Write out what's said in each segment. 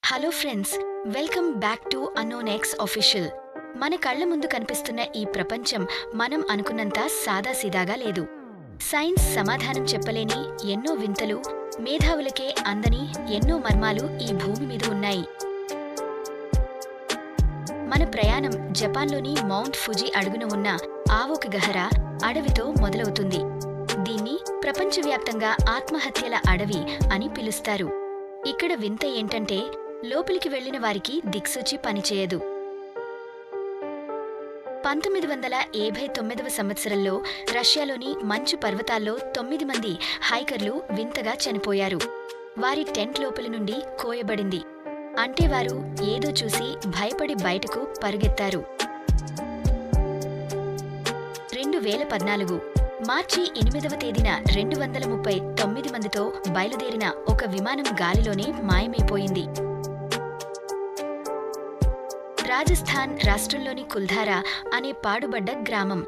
Hello friends, welcome back to unknown X official. మన కళ్ల ముందు కనిపిస్తున్న ఈ ప్రపంచం మనం అనుకున్నంత సాదాసీదాగా లేదు. సైన్స్ సమాధానం చెప్పలేని ఎన్నో వింతలు, మేధావులకే అందని ఎన్నో మర్మాలు ఈ భూమి మీద ఉన్నాయి. మన ప్రయాణం జపాన్లోని మౌంట్ ఫుజీ అడుగున ఉన్న ఆవోక్ గహరా అడవితో మొదలవుతుంది. దీన్ని ప్రపంచవ్యాప్తంగా ఆత్మహత్యల అడవి అని పిలుస్తారు. ఇక్కడ వింత ఏంటంటే, లోపలికి వెళ్లిన వారికి దిక్సూచి పనిచేయదు. 1979వ సంవత్సరంలో రష్యాలోని మంచు పర్వతాల్లో 9 మంది హైకర్లు వింతగా చనిపోయారు. వారి టెంట్ లోపలి నుండి కోయబడింది. అంటే వారు ఏదో చూసి భయపడి బయటకు పరుగెత్తారు. 2014 మార్చి 8వ తేదీన 239 మందితో బయలుదేరిన ఒక విమానం గాలిలోనే మాయమైపోయింది. రాజస్థాన్ రాష్ట్రంలోని కుల్ధారా అనే పాడుబడ్డ గ్రామం.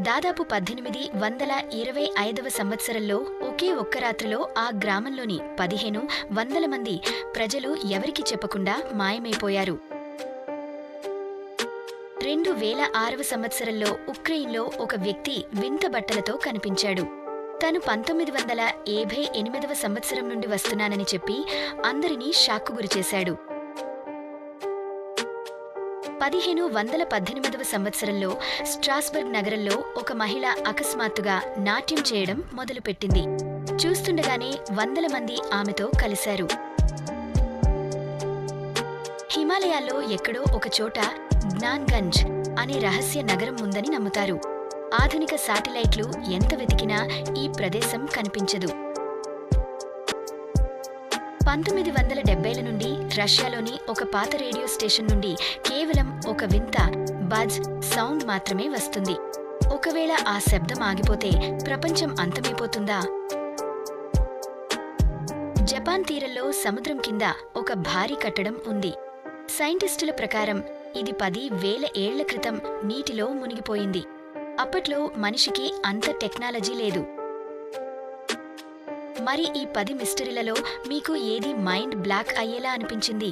దాదాపు 1825వ సంవత్సరంలో ఒకే ఒక్క రాత్రిలో ఆ గ్రామంలోని 1500 మంది ప్రజలు ఎవరికీ చెప్పకుండా మాయమైపోయారు. 2006వ సంవత్సరంలో ఉక్రెయిన్లో ఒక వ్యక్తి వింత బట్టలతో కనిపించాడు. తను 1978వ సంవత్సరం నుండి వస్తున్నానని చెప్పి అందరినీ షాక్కు గురిచేశాడు. 1518వ సంవత్సరంలో స్ట్రాస్బర్గ్ నగరంలో ఒక మహిళ అకస్మాత్తుగా నాట్యం చేయడం మొదలుపెట్టింది. చూస్తుండగానే 100 మంది ఆమెతో కలిశారు. హిమాలయాల్లో ఎక్కడో ఒకచోట జ్ఞాన్గంజ్ అనే రహస్య నగరం ఉందని నమ్ముతారు. ఆధునిక శాటిలైట్లు ఎంత వెతికినా ఈ ప్రదేశం కనిపించదు. 1970ల నుండి రష్యాలోని ఒక పాత రేడియో స్టేషన్ నుండి కేవలం ఒక వింత బజ్ సౌండ్ మాత్రమే వస్తుంది. ఒకవేళ ఆ శబ్దం ఆగిపోతే ప్రపంచం అంతమైపోతుందా? జపాన్ తీరంలో సముద్రం కింద ఒక భారీ కట్టడం ఉంది. సైంటిస్టుల ప్రకారం ఇది 10,000 ఏళ్ల క్రితం నీటిలో మునిగిపోయింది. అప్పట్లో మనిషికి అంత టెక్నాలజీ లేదు. మరి ఈ 10 మిస్టరీలలో మీకు ఏది మైండ్ బ్లాక్ అయ్యేలా అనిపించింది?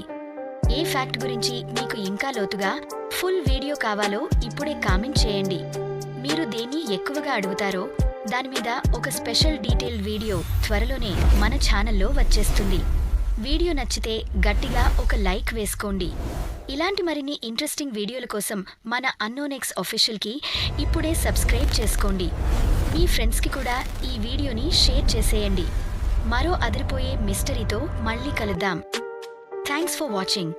ఏ ఫ్యాక్ట్ గురించి మీకు ఇంకా లోతుగా ఫుల్ వీడియో కావాలో ఇప్పుడే కామెంట్ చేయండి. మీరు దేన్ని ఎక్కువగా అడుగుతారో దాని మీద ఒక స్పెషల్ డీటెయిల్ వీడియో త్వరలోనే మన ఛానల్లో వచ్చేస్తుంది. వీడియో నచ్చితే గట్టిగా ఒక లైక్ వేసుకోండి. ఇలాంటి మరిన్ని ఇంట్రెస్టింగ్ వీడియోల కోసం మన అన్నోన్ ఎక్స్ ఆఫీషియల్కి ఇప్పుడే సబ్స్క్రైబ్ చేసుకోండి. మీ ఫ్రెండ్స్కి కూడా ఈ వీడియోని షేర్ చేసేయండి. మరో అదిరిపోయే మిస్టరీతో మళ్ళీ కలుద్దాం. Thanks for watching.